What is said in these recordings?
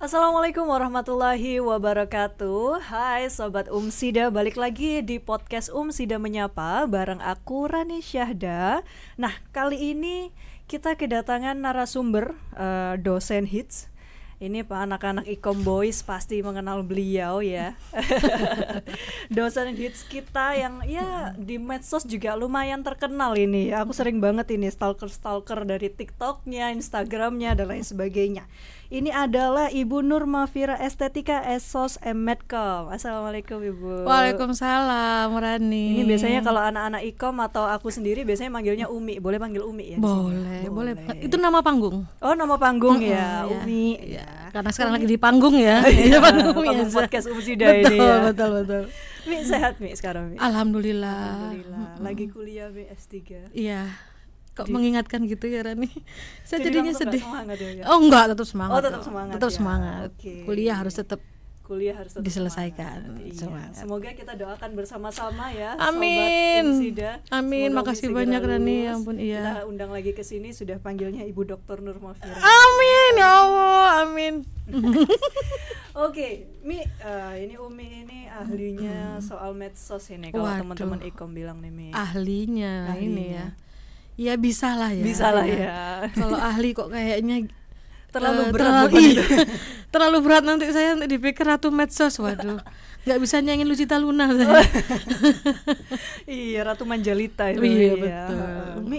Assalamualaikum warahmatullahi wabarakatuh. Hai Sobat Sida, balik lagi di podcast Sida Menyapa bareng aku Rani Syahda. Nah, kali ini kita kedatangan narasumber dosen hits. Ini Pak, anak-anak Ikom Boys pasti mengenal beliau ya. Dosen hits kita yang ya di medsos juga lumayan terkenal ini. Aku sering banget ini stalker dari TikToknya, Instagramnya dan lain sebagainya. Ini adalah Ibu Nur Mafira Estetika Esos Medcom. Assalamualaikum Ibu. Waalaikumsalam Rani. Ini biasanya kalau anak-anak Ikom atau aku sendiri biasanya manggilnya Umi. Boleh panggil Umi ya? Boleh. Itu nama panggung. Oh, nama panggung ya, Umi. Ya. Karena sekarang lagi di panggung ya. Di panggung podcast Sida ini ya. Betul. Mi sehat Mi sekarang Mi? Alhamdulillah. Lagi kuliah Mi S3. Iya. Kok mengingatkan gitu ya Rani? Saya Jadi jadinya sedih. Ya? Oh enggak, tetap semangat. Oh, tetap semangat. Tetap ya? semangat. Okay. Kuliah harus tetap diselesaikan. Iya. Semoga kita doakan bersama-sama ya. Amin. Sobat Sida. Amin. Makasih banyak Rani. Ya ampun, iya. Kita undang lagi ke sini, sudah panggilnya Ibu Dr. Nur Mafira. Amin ya Allah. Amin. Oke, Mi, ini Umi ini ahlinya soal medsos ini. Kalau teman-teman Ikom bilang nih Mi. Ahlinya ini ya. Ya bisa lah ya. Bisa lah ya. Kalau ahli kok kayaknya terlalu berat gitu. Terlalu berat, nanti saya dipikir ratu medsos. Waduh, nggak bisa nyanyiin Lucita Luna saya. Iya, Ratu Manjalita itu. Iya betul. Mi,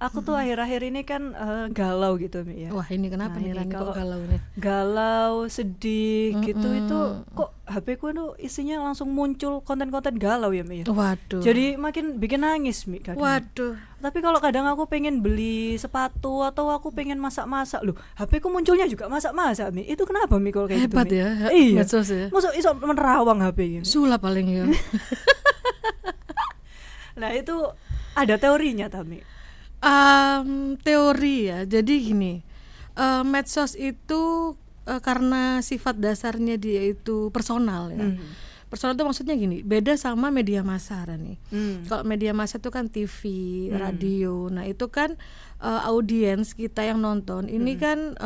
aku tuh akhir-akhir ini kan galau gitu Mi ya. Wah, ini kenapa nih Rani kok galau nih? Galau, sedih gitu itu kok HP ku tuh isinya langsung muncul konten-konten galau ya Mi. Waduh. Jadi makin bikin nangis Mi kadang. Waduh. Tapi kalau kadang aku pengen beli sepatu atau aku pengen masak-masak, loh HP ku munculnya juga masak-masak Mi. Itu kenapa Mi kalau kayak hebat gitu Mi? Ya. Iya. Medsos ya. Masuk iso menerawang HP gitu. Sulap paling ya. Nah itu ada teorinya Tami. Teori ya. Jadi gini, medsos itu karena sifat dasarnya dia itu personal ya. Personal itu maksudnya gini, beda sama media massa nih. Kalau media massa itu kan TV, radio. Nah itu kan audiens kita yang nonton ini kan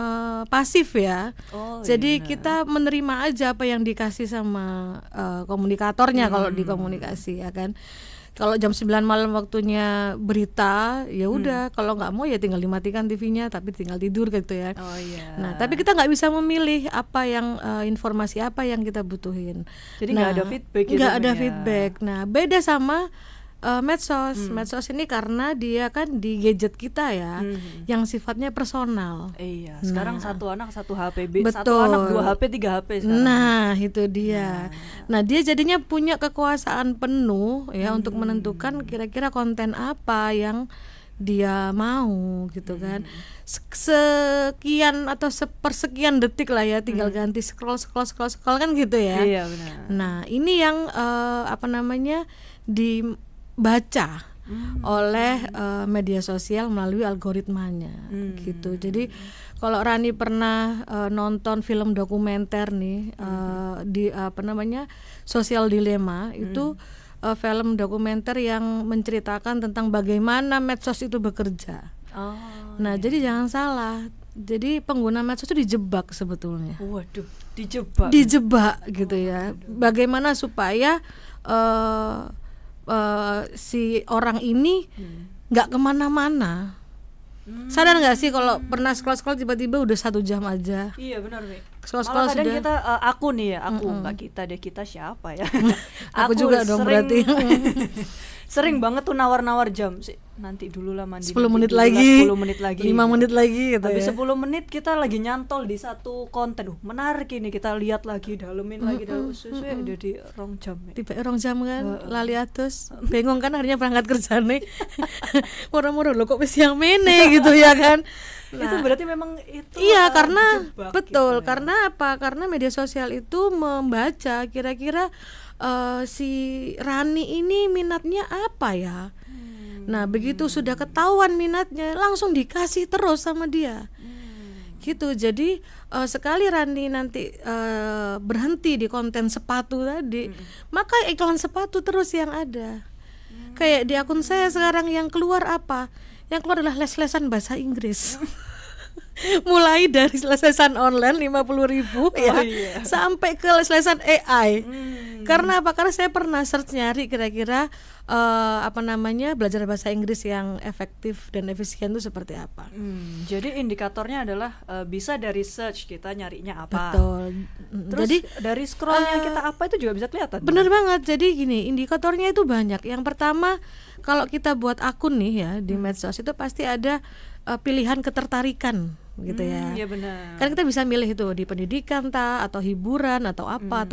pasif ya. Jadi kita menerima aja apa yang dikasih sama komunikatornya kalau di komunikasi ya kan. Kalau jam 9 malam waktunya berita, ya udah. Kalau nggak mau ya tinggal dimatikan TV-nya, tapi tinggal tidur gitu ya. Nah, tapi kita nggak bisa memilih apa yang informasi apa yang kita butuhin. Jadi nggak ada feedback. Nggak ada feedback. Nah, beda sama medsos. Medsos ini karena dia kan di gadget kita ya, yang sifatnya personal. Iya. Sekarang satu anak satu HP, betul. Satu anak 2 HP 3 HP sekarang. Nah itu dia. Nah dia jadinya punya kekuasaan penuh ya untuk menentukan kira-kira konten apa yang dia mau gitu kan. Sekian atau sepersekian detik lah ya, tinggal ganti scroll kan gitu ya. Iya benar. Nah ini yang dibaca oleh media sosial melalui algoritmanya gitu. Jadi kalau Rani pernah nonton film dokumenter nih di Social Dilemma itu film dokumenter yang menceritakan tentang bagaimana medsos itu bekerja. Nah jadi jangan salah. Jadi pengguna medsos itu dijebak sebetulnya. Waduh, dijebak. Dijebak gitu ya. Bagaimana supaya si orang ini nggak kemana-mana. Sadar nggak sih kalau pernah scroll tiba-tiba udah 1 jam aja. Iya benar Mi. Scroll kadang sudah. Kita aku nih ya, aku nggak kita deh, kita siapa ya? Aku juga dong berarti. Sering banget tuh nawar-nawar jam sih. Nanti dulu lah mandi. 10 menit lagi. 10 menit lagi. 5 menit lagi gitu. Tapi ya. 10 menit kita lagi nyantol di satu konten. Menarik ini, kita lihat lagi, dalemin lagi sesuai udah di 2 jam. Tiba 2 jam kan, lali atus. Bingung kan akhirnya berangkat kerja nih. Moro-moro lo kok siang mene gitu ya kan. Nah, itu berarti memang itu iya karena betul gitu ya. Karena apa? Karena media sosial itu membaca kira-kira si Rani ini minatnya apa ya. Nah begitu sudah ketahuan minatnya langsung dikasih terus sama dia gitu. Jadi sekali Rani nanti berhenti di konten sepatu tadi, maka iklan sepatu terus yang ada. Kayak di akun saya sekarang yang keluar apa? Yang keluar adalah les-lesan bahasa Inggris. mulai dari lesesan online 50.000 ya, iya. sampai ke lesesan AI. Karena apa? Karena saya pernah search nyari kira-kira belajar bahasa Inggris yang efektif dan efisien itu seperti apa. Jadi indikatornya adalah bisa dari search kita nyarinya apa. Betul. Terus Jadi dari scrollnya kita apa itu juga bisa kelihatan. Bener banget. Jadi gini, indikatornya itu banyak. Yang pertama, kalau kita buat akun nih ya di medsos itu pasti ada pilihan ketertarikan gitu ya. Iya benar. Kan kita bisa milih itu di pendidikan atau hiburan atau apa.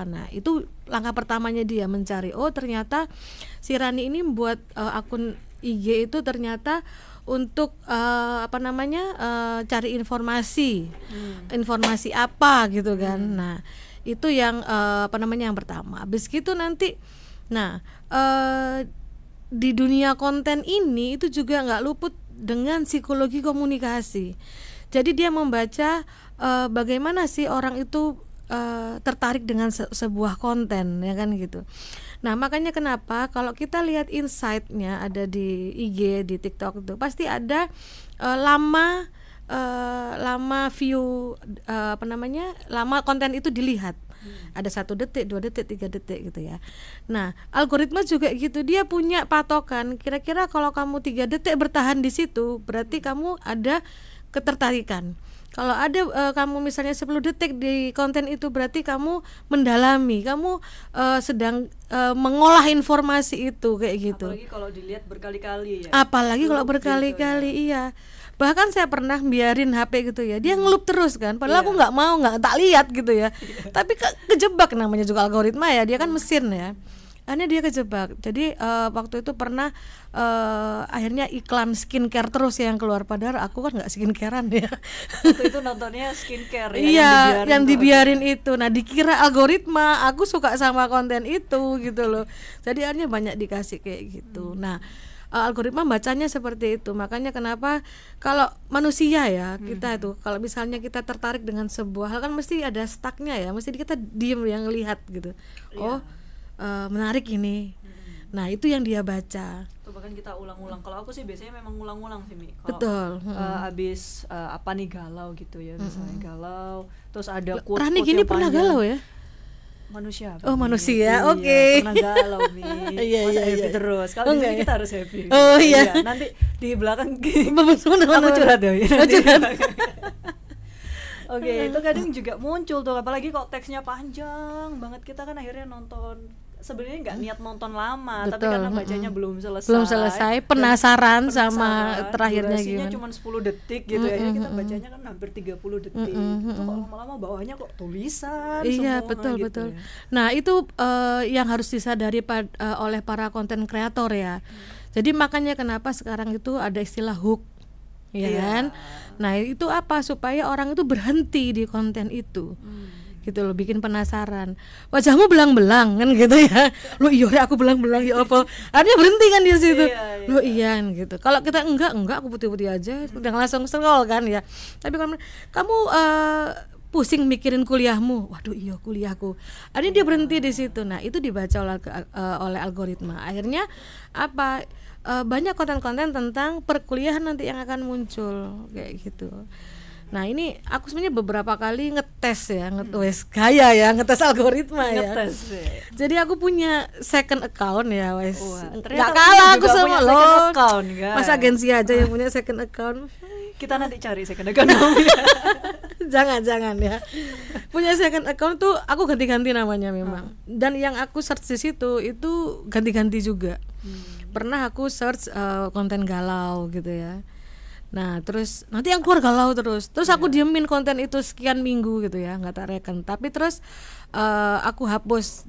Nah, itu langkah pertamanya dia mencari, oh ternyata si Rani ini membuat akun IG itu ternyata untuk cari informasi. Informasi apa gitu kan. Nah, itu yang yang pertama. Habis gitu nanti di dunia konten ini itu juga nggak luput dengan psikologi komunikasi. Jadi dia membaca bagaimana sih orang itu tertarik dengan sebuah konten, ya kan gitu. Nah makanya kenapa kalau kita lihat insight-nya ada di IG, di TikTok itu pasti ada lama view lama konten itu dilihat. Ada 1 detik, 2 detik, 3 detik gitu ya. Nah algoritma juga gitu, dia punya patokan. Kira-kira kalau kamu 3 detik bertahan di situ, berarti kamu ada ketertarikan. Kalau ada kamu misalnya 10 detik di konten itu, berarti kamu mendalami, kamu sedang mengolah informasi itu kayak gitu. Apalagi kalau dilihat berkali-kali ya. Apalagi kalau berkali-kali gitu, ya. Iya. Bahkan saya pernah biarin HP gitu ya, dia ngelup terus kan, padahal aku nggak tak lihat gitu ya. Tapi kejebak, namanya juga algoritma ya, dia kan mesin ya. Akhirnya dia kejebak. Jadi waktu itu pernah akhirnya iklan skincare terus yang keluar, padahal aku kan nggak skincarean ya. Waktu itu nontonnya skincare ya, iya, yang dibiarin itu. Nah dikira algoritma aku suka sama konten itu gitu loh. Jadi akhirnya banyak dikasih kayak gitu. Nah algoritma bacanya seperti itu. Makanya kenapa kalau manusia ya kita itu, kalau misalnya kita tertarik dengan sebuah hal kan mesti ada stucknya ya, mesti kita diem yang lihat gitu. Oh menarik ini. Nah itu yang dia baca. Tuh bahkan kita ulang-ulang. Kalau aku sih biasanya memang ulang-ulang sih Mi. Betul. Abis apa nih galau gitu ya, misalnya galau, terus ada quote Rani gini pernah galau ya? Manusia. Oh manusia, iya, oke. Pernah galau Mi. Masa happy terus. Kalau di sini kita harus happy. Oh iya. Nanti di belakang aku curhat ya. Curhat. Oke, itu kadang juga muncul tuh, apalagi kalau teksnya panjang banget, kita kan akhirnya nonton. Sebenarnya nggak niat nonton lama, betul. Tapi karena bacanya belum selesai, penasaran sama terakhirnya durasinya gimana. cuma 10 detik gitu ya. Kita bacanya kan hampir 30 detik. Itu kok lama-lama bawahnya kok tulisan iya, semua betul. gitu. Nah, itu yang harus disadari oleh para konten kreator ya. Jadi makanya kenapa sekarang itu ada istilah hook. Ya kan? Nah, itu apa? Supaya orang itu berhenti di konten itu. Gitu loh, bikin penasaran. Wajahmu belang-belang kan gitu ya. Loh iya aku belang-belang ya apa? Akhirnya berhenti kan di situ. Loh iya gitu. Kalau kita enggak aku putih-putih aja, udah langsung scroll kan ya. Tapi kalau kamu pusing mikirin kuliahmu, waduh iya kuliahku. Akhirnya dia berhenti di situ. Nah, itu dibaca oleh algoritma. Akhirnya apa? Banyak konten-konten tentang perkuliahan nanti yang akan muncul kayak gitu. Nah ini aku sebenarnya beberapa kali ngetes ngetes algoritma ya. Jadi aku punya second account ya wes. Nggak kalah aku sama lo. Masa agensi aja yang punya second account. Kita nanti cari second account. Jangan ya. Punya second account tuh aku ganti-ganti namanya memang. Dan yang aku search di situ itu ganti-ganti juga. Pernah aku search konten galau gitu ya. Nah terus nanti yang keluar galau terus aku diemin konten itu sekian minggu gitu ya, nggak tak reken. Tapi terus aku hapus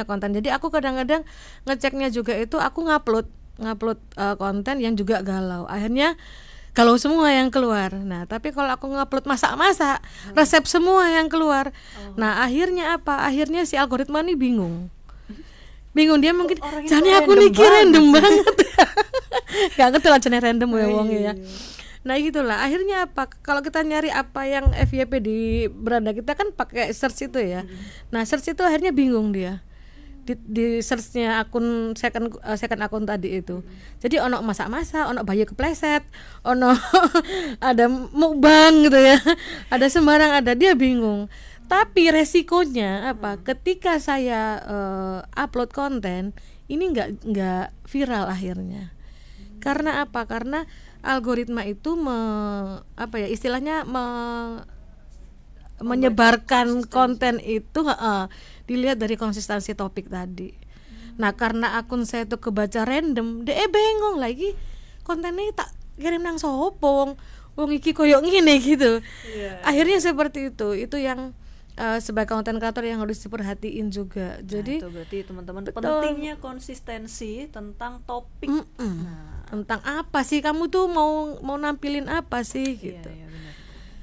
konten. Jadi aku kadang-kadang ngeceknya juga itu aku ngupload konten yang juga galau. Akhirnya galau semua yang keluar. Nah tapi kalau aku ngupload masak-masak, resep semua yang keluar. Nah akhirnya apa? Akhirnya si algoritma ini bingung dia mungkin jane aku niki random banget. Gak ngerti lah jane random ya wong ya. Nah gitulah akhirnya apa, kalau kita nyari apa yang FYP di beranda kita kan pakai search itu ya. Nah search itu akhirnya bingung dia di searchnya akun second akun tadi itu. Jadi ono masak-masak, ono bayi kepleset, ono ada mukbang gitu ya, ada sembarang ada, dia bingung. Tapi resikonya apa? Ketika saya upload konten ini nggak viral akhirnya. Karena apa? Karena algoritma itu istilahnya menyebarkan konten itu dilihat dari konsistensi topik tadi. Nah, karena akun saya itu kebaca random, dia bingung lagi kontennya tak kirim nang sopo wong iki koyo ngene gitu. Akhirnya seperti itu. Itu yang sebagai konten kreator yang harus diperhatiin juga. Jadi itu berarti teman-teman pentingnya konsistensi tentang topik. Tentang apa sih kamu tuh mau nampilin apa sih gitu. Benar.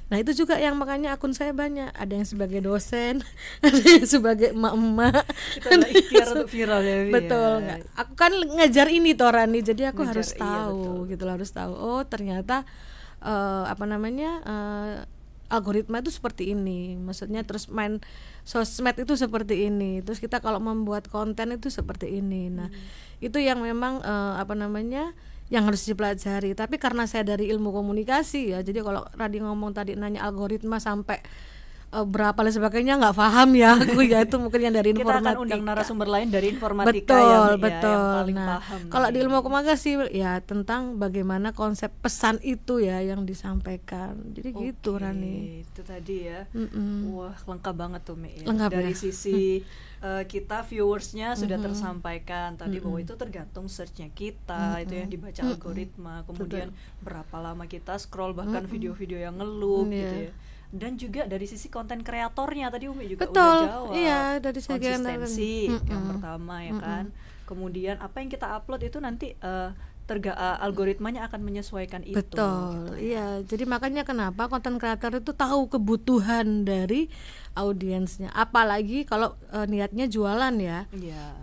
Nah itu juga yang makanya akun saya banyak, ada yang sebagai dosen, ada yang sebagai emak-emak. Itu adalah ikhtiar untuk viral ya. Betul, ya. Aku kan ngajar ini Torani, jadi aku harus iya, tahu gitu, harus tahu. Oh ternyata algoritma itu seperti ini, maksudnya terus main sosmed itu seperti ini, terus kita kalau membuat konten itu seperti ini. Nah itu yang memang yang harus dipelajari. Tapi karena saya dari ilmu komunikasi ya, jadi kalau Radi ngomong tadi nanya algoritma sampai berapa dan sebagainya nggak paham ya aku ya, itu mungkin yang dari informatika. Kita akan undang narasumber lain dari informatika betul. yang paling nah, paham. Kalau di ilmu komunikasi ya tentang bagaimana konsep pesan itu ya yang disampaikan. Jadi gitu Rani. Itu tadi ya. Wah, lengkap banget tuh Mi. Lengkap dari ya? sisi kita viewersnya sudah tersampaikan tadi bahwa itu tergantung searchnya kita, itu yang dibaca algoritma, kemudian berapa lama kita scroll, bahkan video-video yang ngeloop gitu ya. Dan juga dari sisi konten kreatornya tadi Umi juga udah jawab. Iya, dari segi konsistensi yang pertama ya kan. Kemudian apa yang kita upload itu nanti algoritmanya akan menyesuaikan itu. Betul, gitu. Iya. Jadi makanya kenapa konten kreator itu tahu kebutuhan dari audiensnya. Apalagi kalau niatnya jualan ya.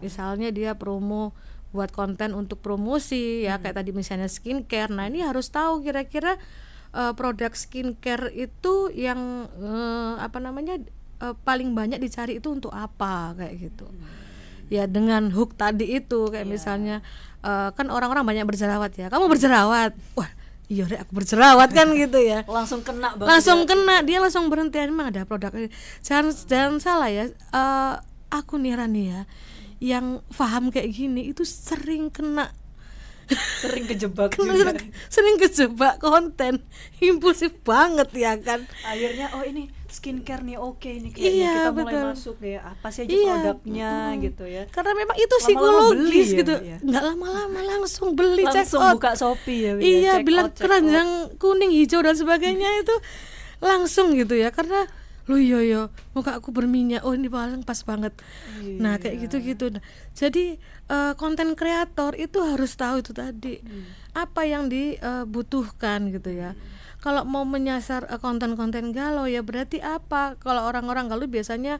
Misalnya dia promo, buat konten untuk promosi ya, kayak tadi misalnya skincare. Nah ini harus tahu kira-kira produk skincare itu yang paling banyak dicari itu untuk apa kayak gitu. Ya dengan hook tadi itu kayak misalnya kan orang-orang banyak berjerawat ya. Kamu berjerawat. Wah, iya deh aku berjerawat kan gitu ya. Langsung kena banget. Langsung kena, dia langsung berhenti. Memang ada produk ini. Jangan salah ya. Aku nih Rani ya, yang paham kayak gini itu sering kena, sering kejebak sering kejebak konten impulsif banget ya kan. Akhirnya ini skincare nih oke nih kayaknya kita mulai masuk ya, apa sih aja produknya gitu ya. Karena memang itu psikologis beli, gitu. Nggak lama-lama langsung beli, langsung check out. buka Shopee ya. Iya, bilang keranjang kuning, hijau dan sebagainya itu langsung gitu ya, karena loh yo muka aku berminyak, oh ini paling pas banget. Nah kayak gitu. Jadi konten kreator itu harus tahu itu tadi apa yang dibutuhkan gitu ya. Kalau mau menyasar konten-konten galau ya berarti apa? Kalau orang-orang galau biasanya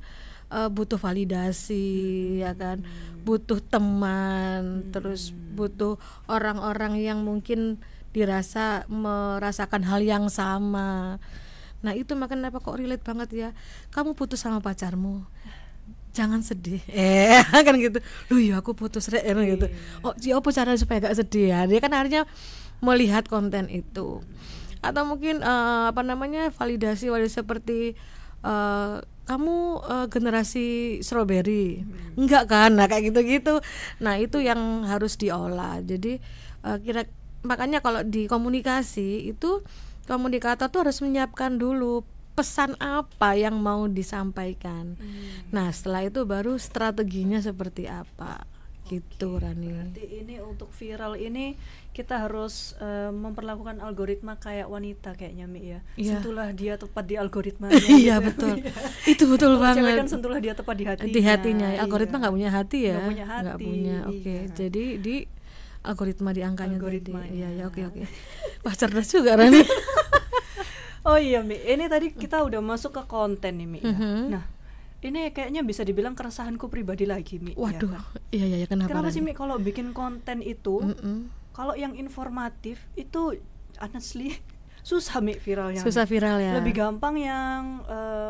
butuh validasi ya kan, butuh teman, terus butuh orang-orang yang mungkin merasakan hal yang sama. Nah itu makanya kenapa kok relate banget ya. Kamu putus sama pacarmu, jangan sedih kan gitu. Loh ya aku putus gitu. Oh apa caranya supaya gak sedih ya. Dia kan akhirnya melihat konten itu. Atau mungkin validasi seperti kamu generasi strawberry, enggak kan? Nah kayak gitu-gitu. Nah itu yang harus diolah. Jadi makanya kalau di komunikasi itu, komunikator tuh harus menyiapkan dulu pesan apa yang mau disampaikan. Nah setelah itu baru strateginya seperti apa gitu Rani. Berarti ini untuk viral ini kita harus memperlakukan algoritma kayak wanita kayaknya Mi ya. Sentuhlah dia tepat di algoritmanya. Iya gitu. Betul. Itu betul banget. Cewek kan sentuhlah dia tepat di hatinya. Di hatinya. Algoritma nggak punya hati ya. Nggak punya. Oke. Jadi di algoritma di angkanya tadi. Iya oke. Wah cerdas juga Rani. Oh iya Mi, ini tadi kita udah masuk ke konten nih Mi. Nah, ini kayaknya bisa dibilang keresahanku pribadi lagi Mi. Waduh, ya, iya kenapa sih Mi kalau bikin konten itu, kalau yang informatif itu honestly susah Mi viralnya. Susah viral ya. Lebih gampang yang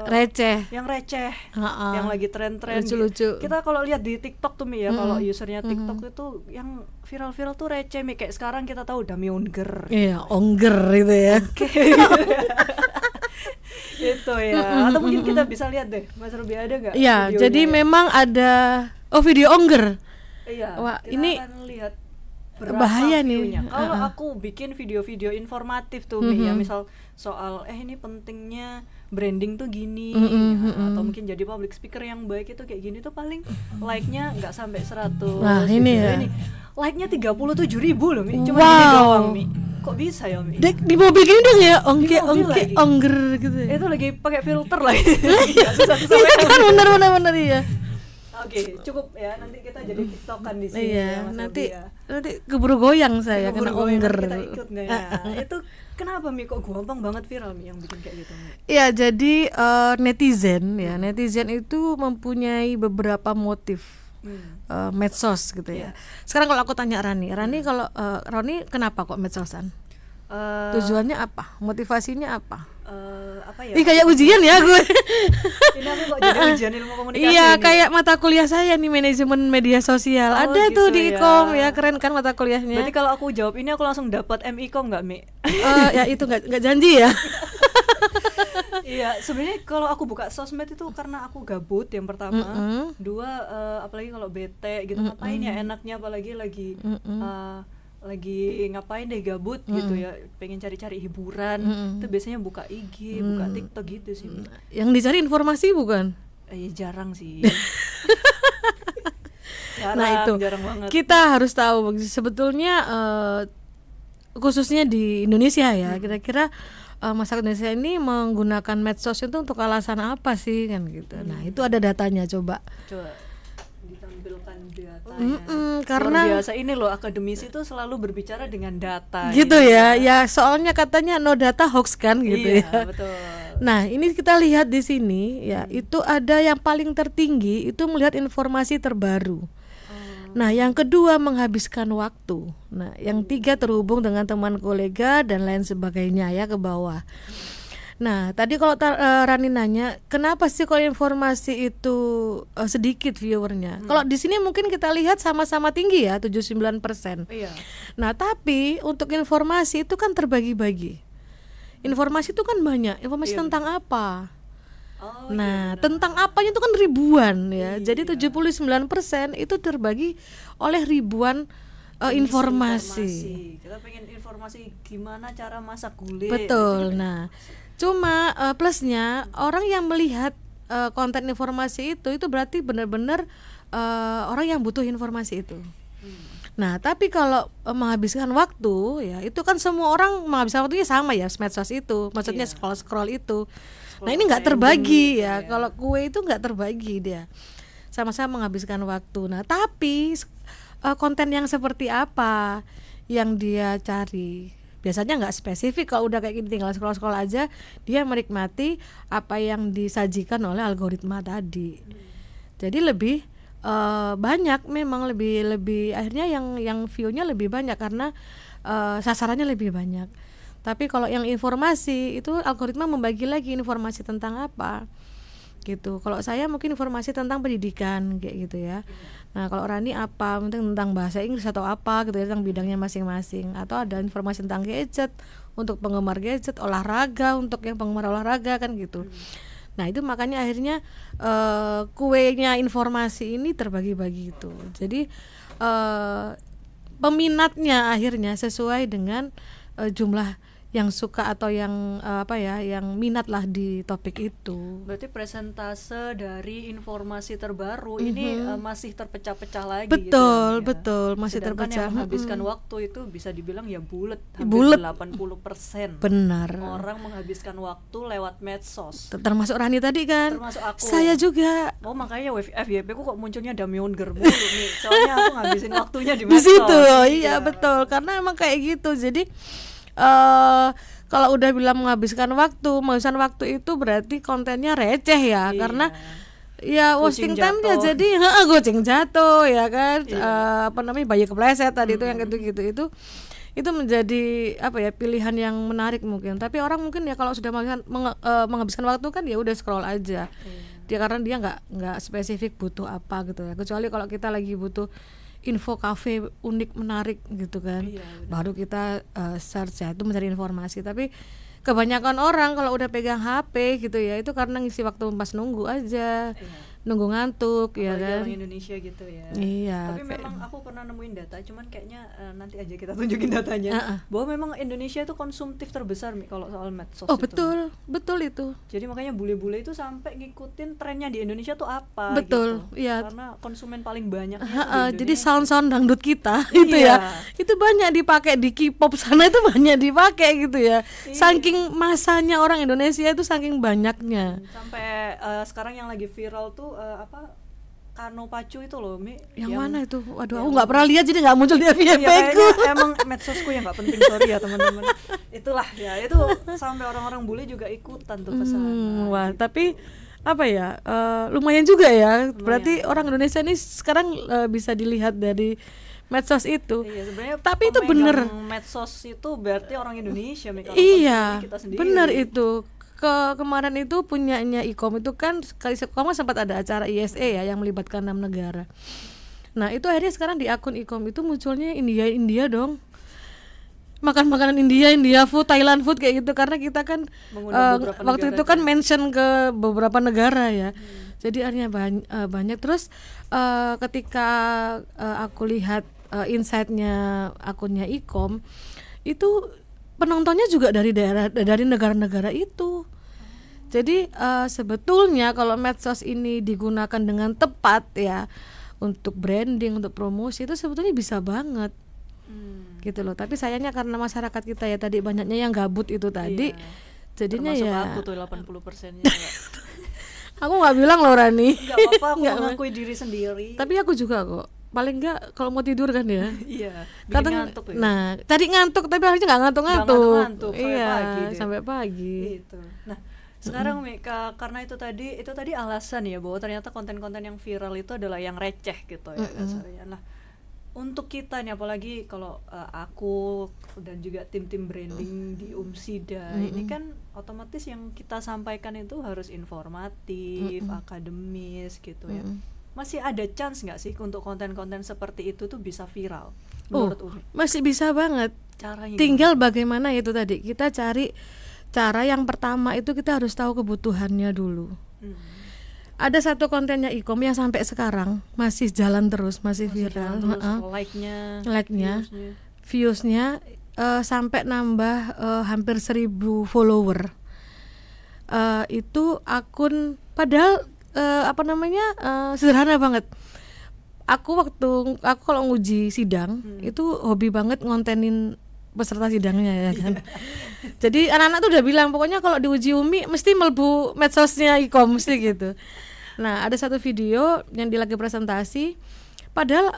receh, yang receh, Ha-ha. yang lagi tren-tren. Lucu-lucu. Kita kalau lihat di TikTok tuh Mi ya, kalau usernya TikTok itu yang viral-viral tuh receh Mi. Kayak sekarang kita tahu Dami Onger. Iya, ongger itu ya. Itu ya. Atau mungkin kita bisa lihat deh, Mas Ruby ada nggak? Iya, videonya jadi ya? memang ada video ongger. Iya. Wah, kita ini akan lihat berapa bahaya nih. view-nya. Kalau aku bikin video-video informatif tuh Mi, ya misal soal ini pentingnya branding tuh gini, ya, atau mungkin jadi public speaker yang baik itu kayak gini tuh paling like-nya nggak sampai 100. Nah, ini gitu. ya. Ini like-nya 37.000 loh Mi. Cuma Wow. gini doang Mi. Kok bisa ya Mi? Dek, di mobil gini dong ya, Di mobil ongke lagi. ongger gitu ya. Itu lagi pakai filter lagi. Nggak susah-susah Iya banget. kan, bener ya. Oke, cukup ya. Nanti kita jadi tiktokan di sini Iya, ya, Mas nanti Robi ya. nanti keburu goyang saya kena Keburu-goyang, ongger. kita ikut nggak ya? Itu kenapa Mi kok gampang banget viral Mi yang bikin kayak gitu Mi? Iya, jadi netizen itu mempunyai beberapa motif medsos gitu ya. Sekarang kalau aku tanya Rani kalau Roni kenapa kok medsosan? Tujuannya apa? Motivasinya apa? Apa ya? Ih, kayak ujian ya gue. Ini aku kok jadi ujian ilmu komunikasi. Iya, ini. kayak mata kuliah saya nih, manajemen media sosial. Oh, Ada gitu tuh di ya. Ikom ya, keren kan mata kuliahnya. Berarti kalau aku jawab ini aku langsung dapat MIKOM nggak Mi? Ya itu nggak janji ya. Iya, sebenarnya kalau aku buka sosmed itu karena aku gabut yang pertama, dua apalagi kalau bete gitu ngapain ya enaknya apalagi lagi ngapain deh gabut gitu ya, pengen cari-cari hiburan, itu biasanya buka IG, buka TikTok gitu sih. Yang dicari informasi bukan? Ya jarang sih. jarang banget. Kita harus tahu sebetulnya khususnya di Indonesia ya, kira-kira masyarakat Indonesia ini menggunakan medsos itu untuk alasan apa sih kan gitu. Nah, itu ada datanya, coba ditampilkan datanya. Karena luar biasa ini loh, akademisi itu selalu berbicara dengan data. gitu ya. Ya, soalnya katanya no data hoax kan gitu iya, ya. Betul. Nah, ini kita lihat di sini ya, itu ada yang paling tertinggi itu melihat informasi terbaru. Nah, yang kedua menghabiskan waktu. Nah, yang tiga terhubung dengan teman kolega dan lain sebagainya ya, ke bawah. Nah, tadi kalau Rani nanya, kenapa sih kalau informasi itu sedikit viewernya? Kalau di sini mungkin kita lihat sama-sama tinggi ya, 79%. Iya. Nah, tapi untuk informasi itu kan terbagi-bagi. Informasi itu kan banyak. Informasi tentang apa? Oh, Nah, tentang apanya itu kan ribuan ya. Jadi 79% itu terbagi oleh ribuan informasi. Kita pengen informasi gimana cara masak gulai. Betul. Nah, cuma plusnya orang yang melihat konten informasi itu berarti benar-benar orang yang butuh informasi itu. Nah, tapi kalau menghabiskan waktu ya, itu kan semua orang menghabiskan waktunya sama ya, medsos itu. Maksudnya scroll itu. Nah, ini nggak terbagi ya. Kalau kue itu nggak terbagi dia. Sama-sama menghabiskan waktu. Nah, tapi konten yang seperti apa yang dia cari? Biasanya nggak spesifik, kalau udah kayak gini tinggal scroll aja, dia menikmati apa yang disajikan oleh algoritma tadi. Jadi lebih banyak, memang lebih akhirnya yang view-nya lebih banyak karena sasarannya lebih banyak. Tapi kalau yang informasi itu algoritma membagi lagi informasi tentang apa gitu. Kalau saya mungkin informasi tentang pendidikan kayak gitu ya. Nah, kalau Rani apa, mungkin tentang bahasa Inggris atau apa gitu ya, tentang bidangnya masing-masing. Atau ada informasi tentang gadget untuk penggemar gadget, olahraga untuk yang penggemar olahraga kan gitu. Nah, itu makanya akhirnya kuenya informasi ini terbagi-bagi itu. Jadi peminatnya akhirnya sesuai dengan jumlah yang suka atau yang yang minat lah di topik itu. Berarti presentase dari informasi terbaru ini masih terpecah-pecah lagi. Betul, gitu ya. betul, masih sedangkan terpecah. Yang menghabiskan waktu itu bisa dibilang ya bulet, Bulet. hampir 80%. Benar. Orang menghabiskan waktu lewat medsos. Termasuk Rani tadi kan. Termasuk aku. Saya juga. Oh, makanya FYP ku kok munculnya Damion Germul nih. Soalnya aku ngabisin waktunya di Di medsos. situ. Iya, betul. Karena emang kayak gitu. Jadi kalau udah bilang menghabiskan waktu itu berarti kontennya receh ya. Iya. Karena ya wasting time ya, jatuh. jadi kucing jatuh ya kan, bayi kepleset tadi itu yang gitu itu itu menjadi apa ya, pilihan yang menarik mungkin. Tapi orang mungkin ya kalau sudah menghabiskan waktu kan ya udah scroll aja. Dia karena dia nggak spesifik butuh apa gitu ya. Kecuali kalau kita lagi butuh info kafe unik menarik gitu kan, baru kita search ya, itu mencari informasi. Tapi kebanyakan orang kalau udah pegang HP gitu ya, itu karena ngisi waktu pas nunggu aja, nunggu ngantuk. Apalagi ya kan, orang Indonesia gitu ya. Iya. Tapi memang aku pernah nemuin data, cuman kayaknya nanti aja kita tunjukin datanya. Bahwa memang Indonesia itu konsumtif terbesar Mi, kalau soal medsos. Oh itu. betul itu. Jadi makanya bule-bule itu sampai ngikutin trennya di Indonesia tuh apa. Betul, gitu. iya. Karena konsumen paling banyaknya Jadi sound dangdut kita itu ya, itu banyak dipakai di K-pop sana, itu banyak dipakai gitu ya. Saking masanya orang Indonesia itu saking banyaknya. Sampai sekarang yang lagi viral tuh apa, Kano Pacu itu loh Mi. Yang mana itu? Waduh, aku nggak pernah lihat, jadi nggak muncul di FYP ku. Emang medsosku yang nggak penting, sorry ya teman-teman. Itulah ya, itu sampai orang-orang bule juga ikutan tuh kesana. Wah, tapi apa ya, lumayan juga ya. Berarti orang Indonesia ini sekarang bisa dilihat dari medsos itu. Iya, sebenarnya tapi itu bener, medsos itu berarti orang Indonesia Mi, kalau iya kita sendiri. Bener itu. Kemarin itu punyanya Ikom itu kan, kemarin sempat ada acara ISE ya yang melibatkan 6 negara. Nah itu akhirnya sekarang di akun Ikom itu munculnya India dong, makan makanan India food, Thailand food kayak gitu, karena kita kan waktu itu kan mention ke beberapa negara ya. Jadi akhirnya banyak. Terus ketika aku lihat insight-nya akunnya Ikom itu penontonnya juga dari negara-negara itu. Jadi sebetulnya kalau medsos ini digunakan dengan tepat ya, untuk branding, untuk promosi, itu sebetulnya bisa banget. Gitu loh. Tapi sayangnya karena masyarakat kita ya tadi banyaknya yang gabut itu tadi, jadinya termasuk ya. aku tuh 80%-nya. Aku nggak bilang loh Rani. Nggak apa-apa, aku mengakui diri sendiri. Tapi aku juga kok. Paling nggak kalau mau tidur kan ya. Iya. Ngantuk ya. Nah, tadi ngantuk tapi akhirnya nggak ngantuk. Iya, sampai pagi. Gitu. Nah, sekarang Mi, karena itu tadi alasan ya bahwa ternyata konten-konten yang viral itu adalah yang receh gitu ya dasarnya. Nah, untuk kita nih, apalagi kalau aku dan juga tim-tim branding di Umsida ini kan otomatis yang kita sampaikan itu harus informatif, akademis gitu ya. Masih ada chance nggak sih untuk konten-konten seperti itu tuh bisa viral menurut Umi? Masih bisa banget. Caranya tinggal bagaimana itu tadi, kita cari cara. Yang pertama itu kita harus tahu kebutuhannya dulu. Ada satu kontennya Ikom yang sampai sekarang masih jalan terus, masih viral. Like-nya, viewsnya sampai nambah hampir 1.000 follower. Itu akun padahal sederhana banget. Aku kalau nguji sidang itu hobi banget ngontenin peserta sidangnya ya kan. Jadi anak-anak tuh udah bilang pokoknya kalau diuji Umi mesti melebu medsosnya Ikom mesti gitu. Nah ada satu video yang dia lagi presentasi, padahal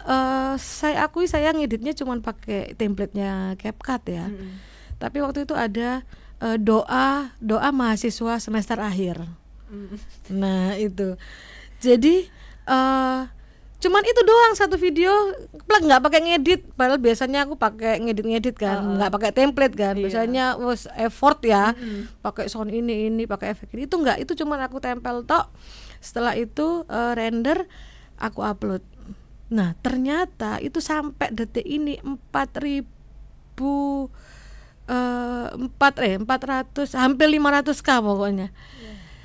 saya akui saya ngeditnya cuma pakai template-nya CapCut ya. Tapi waktu itu ada doa mahasiswa semester akhir. Nah itu, jadi cuman itu doang satu video, nggak pakai ngedit. Padahal biasanya aku pakai ngedit kan, nggak pakai template kan. Biasanya effort ya, pakai sound ini pakai efek ini. Itu nggak, itu cuman aku tempel tok. Setelah itu render, aku upload. Nah ternyata itu sampai detik ini 400 hampir 500k pokoknya.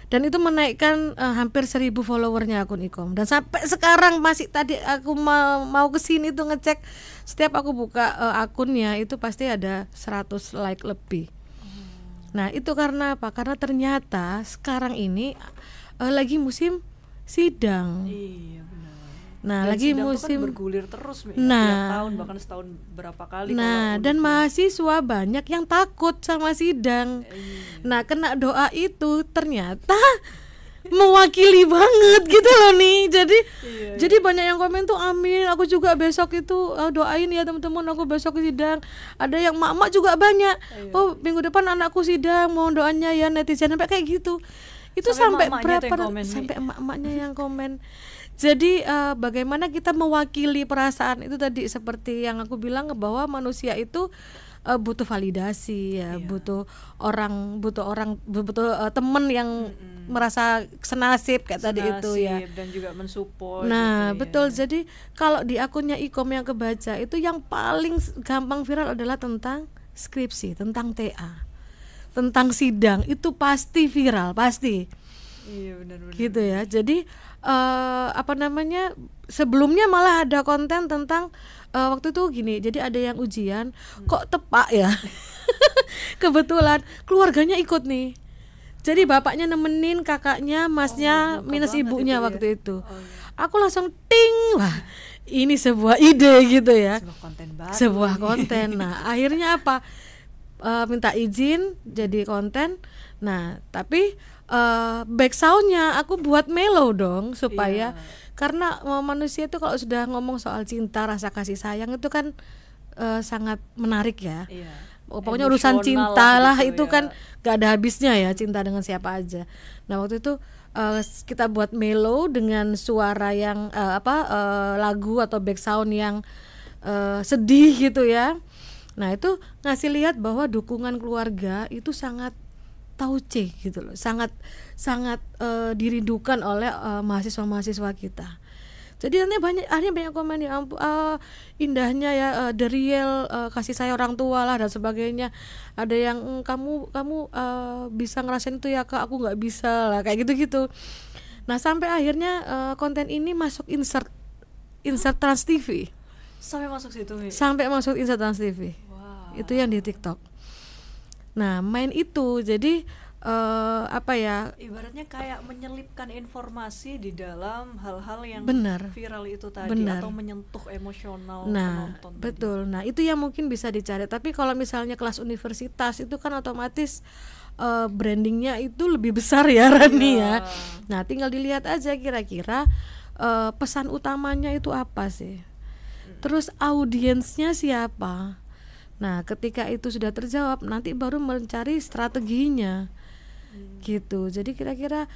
Dan itu menaikkan hampir 1.000 followernya akun Ikom. Dan sampai sekarang masih, tadi aku mau kesini tuh ngecek, setiap aku buka akunnya itu pasti ada 100 like lebih. Nah itu karena apa? Karena ternyata sekarang ini lagi musim sidang. Iya benar. Nah dan lagi kan musim bergulir terus tiap tahun, bahkan setahun berapa kali. Nah dan mahasiswa banyak yang takut sama sidang. Nah kena doa itu ternyata mewakili banget gitu loh nih. Jadi banyak yang komen tuh amin, aku juga besok itu doain ya teman-teman, aku besok sidang. Ada yang mak-mak juga banyak. Oh minggu depan anakku sidang, mohon doanya ya netizen, sampai kayak gitu. Itu sampai berapa, sampai emak-emaknya yang komen. Jadi bagaimana kita mewakili perasaan itu tadi, seperti yang aku bilang bahwa manusia itu butuh validasi ya, butuh teman yang merasa senasib kayak tadi itu ya, dan juga mensupport. Nah gitu, betul. ya. Jadi kalau di akunnya Ikom yang kebaca itu yang paling gampang viral adalah tentang skripsi, tentang TA, tentang sidang, itu pasti viral, pasti. Iya benar-benar. Gitu ya. Jadi sebelumnya malah ada konten tentang waktu itu gini. Jadi ada yang ujian, kok tepak ya. Kebetulan keluarganya ikut nih. Jadi bapaknya nemenin, kakaknya, masnya minus ibunya waktu itu. Aku langsung ting, wah ini sebuah ide gitu ya. Sebuah konten baru. Sebuah konten. Nah akhirnya apa? Minta izin jadi konten. Nah tapi back soundnya aku buat mellow dong, supaya karena manusia itu kalau sudah ngomong soal cinta, rasa kasih sayang itu kan sangat menarik ya. Pokoknya urusan cinta lah gitu, itu ya. Kan gak ada habisnya ya, cinta dengan siapa aja. Nah waktu itu kita buat mellow dengan suara yang lagu atau back sound yang sedih gitu ya. Nah itu ngasih lihat bahwa dukungan keluarga itu sangat tauce gitu loh, sangat dirindukan oleh mahasiswa-mahasiswa kita. Jadi akhirnya banyak komen ya, indahnya ya, the real kasih sayang orang tua lah dan sebagainya. Ada yang kamu bisa ngerasain itu ya Kak, aku nggak bisa lah, kayak gitu-gitu. Nah sampai akhirnya konten ini masuk insert Trans TV. Sampai masuk situ. Sampai masuk insert Trans TV. Wow. Itu yang di TikTok. Nah main itu jadi ibaratnya kayak menyelipkan informasi di dalam hal-hal yang viral itu tadi, atau menyentuh emosional penonton. Betul tadi. Nah itu yang mungkin bisa dicari. Tapi kalau misalnya kelas universitas itu kan otomatis brandingnya itu lebih besar ya Rani ya. Nah tinggal dilihat aja kira-kira pesan utamanya itu apa sih, terus audiensnya siapa. Nah ketika itu sudah terjawab, nanti baru mencari strateginya. Gitu. Jadi kira-kira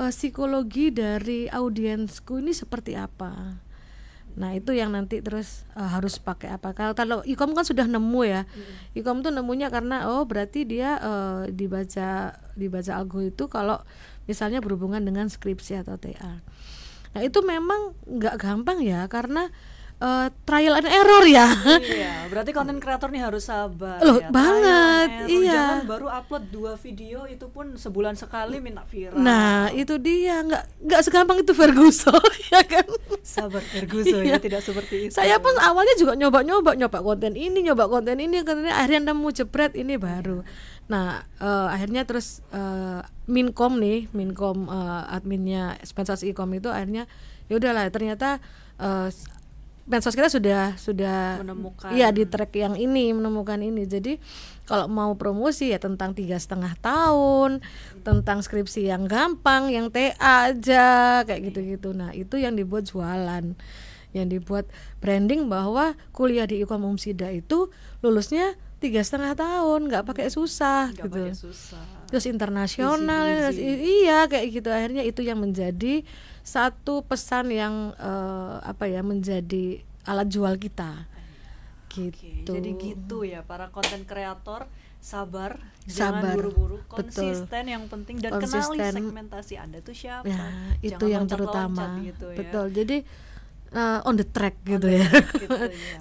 psikologi dari audiensku ini seperti apa. Nah itu yang nanti terus harus pakai apa. Kalau Ikom kan sudah nemu ya. Ikom tuh nemunya karena berarti dia dibaca algo itu kalau misalnya berhubungan dengan skripsi atau TA. Nah itu memang nggak gampang ya, karena trial and error ya. Iya, berarti konten kreator nih harus sabar loh, ya. Banget. Iya. Jangan baru upload 2 video itu pun sebulan sekali minta viral. Nah, itu dia, enggak segampang itu Ferguson ya kan. Sabar Ferguson ya, tidak seperti itu. Saya pun awalnya juga nyoba konten ini, akhirnya nemu jebret ini baru. Nah, akhirnya terus Minkom adminnya Medsos Ikom itu akhirnya ya udahlah, ternyata medsos kita sudah menemukan, iya, di track yang ini, menemukan ini. Jadi kalau mau promosi ya tentang 3,5 tahun, tentang skripsi yang gampang, yang TA aja kayak gitu-gitu. Nah itu yang dibuat jualan, yang dibuat branding bahwa kuliah di Ikom Umsida itu lulusnya 3,5 tahun, nggak pakai susah, gak gitu. Pakai susah. Terus internasional, iya kayak gitu. Akhirnya itu yang menjadi satu pesan yang menjadi alat jual kita. Gitu. Jadi gitu ya para konten kreator, sabar, jangan buru-buru, konsisten. Betul. Yang penting, dan kenali segmentasi Anda tuh siapa. Nah, itu jangan yang terutama. Gitu ya. Betul. Jadi on the track gitu ya.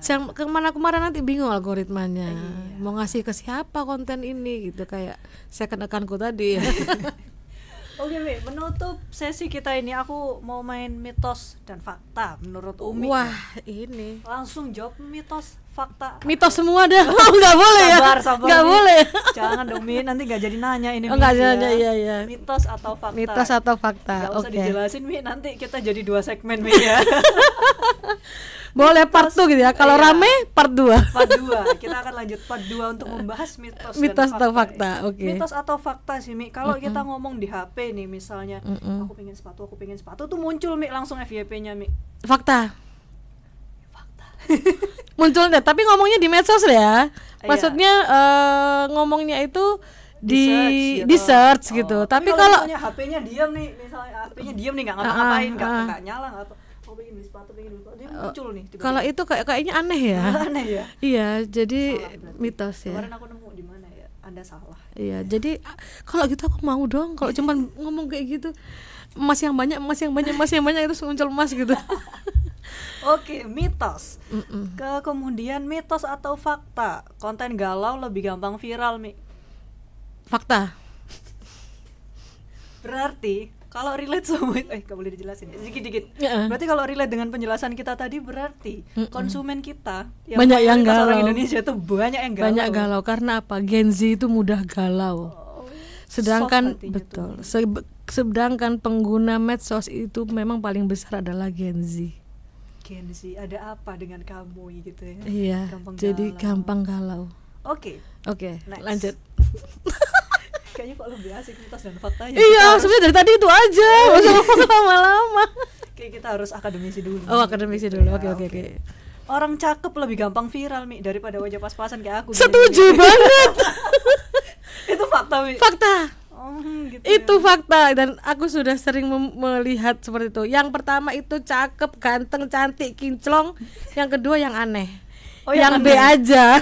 Yang kemana-kemana nanti bingung algoritmanya. Mau ngasih ke siapa konten ini gitu, kayak second account-ku tadi ya. Oke, menutup sesi kita ini aku mau main mitos dan fakta menurut Umi. Wah, ini langsung jawab mitos, fakta. Mitos semua dah. Nggak boleh ya. Sabar. Nggak boleh. Jangan dong, Mi, nanti nggak jadi nanya ini. Nggak nanya, iya. Mitos atau fakta. Mitos atau fakta. Nggak usah dijelasin, Mi, nanti kita jadi 2 segmen, Mi ya. Boleh part 2 gitu ya. Kalau rame part 2. Part 2. Kita akan lanjut part 2 untuk membahas mitos dan atau fakta. Oke. Mitos atau fakta sih, Mi. Kalau kita ngomong di HP nih misalnya, aku pengen sepatu tuh muncul, Mi, langsung FYP-nya, Mi. Fakta. Muncul deh, tapi ngomongnya di medsos ya. Maksudnya ngomongnya itu di search gitu. Tapi kalau HP-nya diam nih, misalnya HP-nya diam nih, nggak ngapa-ngapain, nggak nyala, nggak apa. pengen beli sepatu, dia muncul nih tiba-tiba. Kalau itu kayaknya aneh ya. Aneh ya. Iya, jadi Salah mitos ya. Kemarin aku nemu di mana ya? Anda salah. Iya, jadi kalau gitu aku mau dong. Kalau cuman ngomong kayak gitu, emas yang banyak itu muncul emas gitu. Oke, mitos. Kemudian mitos atau fakta, konten galau lebih gampang viral, Mi? Fakta. Berarti kalau relate sama gak boleh dijelasin ya, dikit-dikit. Berarti kalau relate dengan penjelasan kita tadi, berarti konsumen kita banyak yang galau. Orang Indonesia tuh banyak yang galau. Banyak galau karena apa? Gen Z itu mudah galau. Sedangkan betul. Sedangkan pengguna medsos itu memang paling besar adalah Gen Z. Gen Z, ada apa dengan kamu gitu ya? Iya. Jadi gampang galau. Oke, lanjut. Kayaknya kok lebih asik mitos dan faktanya. Iya, sebenarnya dari tadi itu aja. Masa ngomong lama-lama. Kayak kita harus akademisi dulu. Oh, akademisi dulu. Oke. Orang cakep lebih gampang viral, Mi, daripada wajah pas-pasan kayak aku. Setuju banget. Itu fakta, Mi. Fakta. Gitu itu ya. fakta, dan aku sudah sering melihat seperti itu. Yang pertama itu cakep, ganteng, cantik, kinclong. Yang kedua yang aneh. Yang B aja.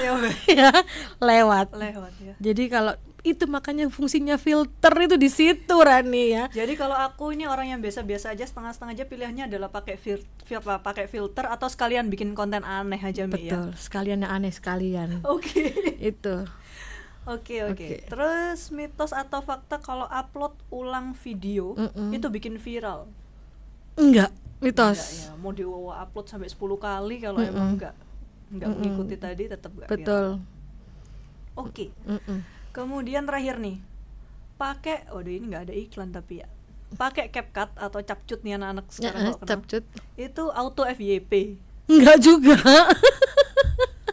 Ya, lewat ya. Jadi kalau itu makanya fungsinya filter itu di situ, Rani ya. Jadi kalau aku ini orang yang biasa-biasa aja, setengah-setengah aja, pilihannya adalah pakai filter atau sekalian bikin konten aneh aja, Mi. Betul, sekalian yang aneh sekalian. Oke. Itu. Oke. Terus mitos atau fakta kalau upload ulang video itu bikin viral? Enggak, mitos. Enggak, ya. Mau di-upload sampai 10 kali kalau emang enggak mengikuti tadi tetap enggak viral. Betul. Oke. Kemudian terakhir nih, pakai, ini nggak ada iklan tapi ya, pakai CapCut atau CapCut nih anak-anak sekarang kalau kenal. CapCut Itu auto FYP? Enggak juga.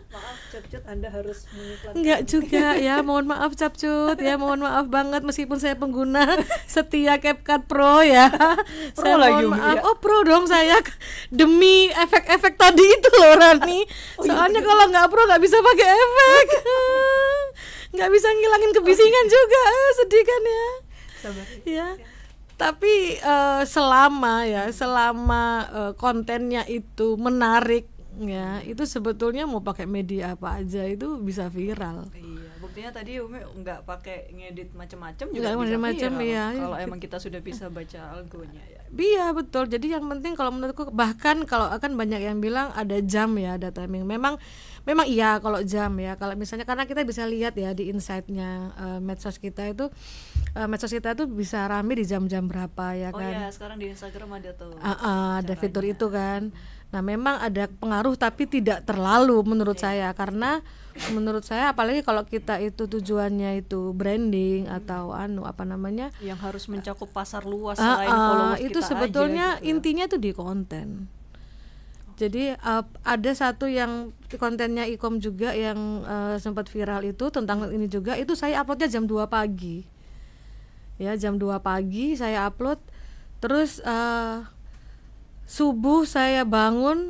Maaf CapCut, Anda harus mengiklankan. Enggak juga ya, mohon maaf CapCut ya, mohon maaf banget meskipun saya pengguna setia CapCut Pro ya. Pro saya lagi, mohon maaf. ya? Oh, Pro dong saya, demi efek-efek tadi itu loh, Rani. Soalnya kalau nggak Pro nggak bisa pakai efek. Nggak bisa ngilangin kebisingan juga, sedih kan ya. Sabar. Ya. Tapi selama kontennya itu menarik ya, itu sebetulnya mau pakai media apa aja itu bisa viral. Iya, buktinya tadi Umi nggak pakai ngedit macam-macam juga Nggak bisa macam-macam, viral. ya. Kalau emang kita sudah bisa baca algonya ya. Iya betul. Jadi yang penting kalau menurutku, bahkan kalau akan banyak yang bilang ada jam ya, ada timing. Memang iya kalau jam ya. Kalau misalnya karena kita bisa lihat ya di insight-nya medsos kita itu bisa rame di jam-jam berapa ya kan. Oh iya, sekarang di Instagram ada tuh. Ada fitur itu kan. Nah, memang ada pengaruh tapi tidak terlalu menurut saya, karena menurut saya apalagi kalau kita itu tujuannya itu branding atau yang harus mencakup pasar luas selain followers itu kita sebetulnya aja, gitu ya. intinya tuh di konten. Jadi ada satu yang kontennya Ikom juga yang sempat viral itu tentang ini juga, itu saya uploadnya jam 2 pagi. Ya, jam 2 pagi saya upload. Terus subuh saya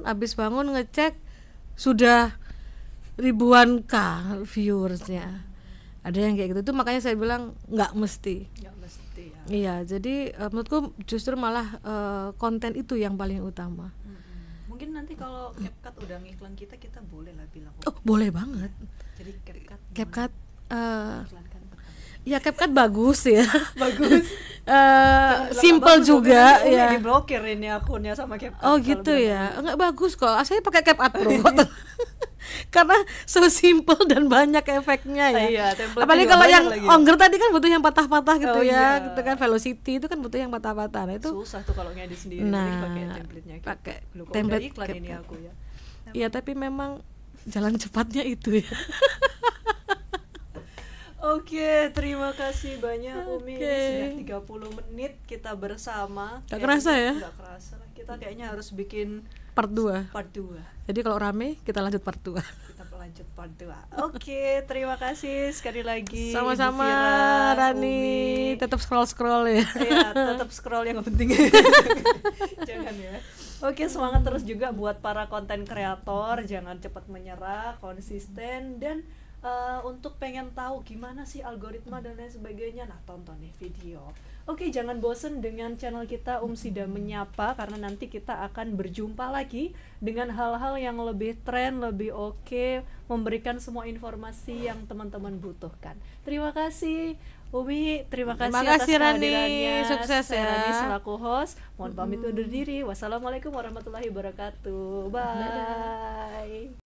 habis bangun ngecek sudah ribuan viewersnya. Ada yang kayak gitu tuh, makanya saya bilang nggak mesti ya. Iya, jadi menurutku justru malah konten itu yang paling utama. Mungkin nanti kalau CapCut udah ngiklan kita boleh lah bilang. Oh, boleh banget. Jadi CapCut ya CapCut bagus ya. Bagus. Simple juga ya. Diblokir ini akunnya sama CapCut. Oh gitu ya. Enggak bagus kok. Saya pakai CapCut Pro. Karena so simple dan banyak efeknya ya. Iya, apalagi kalau yang Ongger tadi kan butuh yang patah-patah gitu iya. Gitu kan, Velocity itu kan butuh yang patah-patah. Nah, itu susah tuh kalau ngedit sendiri. Nah, pakai template-nya. Pakai template iklan ini aku ya. Iya, tapi memang jalan cepatnya itu ya. Oke, terima kasih banyak Umi. Sudah 30 menit kita bersama. Gak kerasa ya? Gak kerasa. Kita kayaknya harus bikin part 2. Jadi kalau rame kita lanjut part 2. Kita lanjut part 2. Oke, terima kasih sekali lagi. Sama-sama Rani. Tetap scroll ya. Iya, tetap scroll yang penting. Jangan ya. Oke, semangat terus juga buat para konten kreator. Jangan cepat menyerah, konsisten, dan untuk pengen tahu gimana sih algoritma dan lain sebagainya, nah tonton nih video. Oke, jangan bosen dengan channel kita Sida Menyapa, karena nanti kita akan berjumpa lagi dengan hal-hal yang lebih tren, lebih oke, memberikan semua informasi yang teman-teman butuhkan. Terima kasih Umi, terima kasih atas Rani, kehadirannya. sukses Saya ya. Rani selaku host, mohon pamit undur diri. Wassalamualaikum warahmatullahi wabarakatuh. Bye.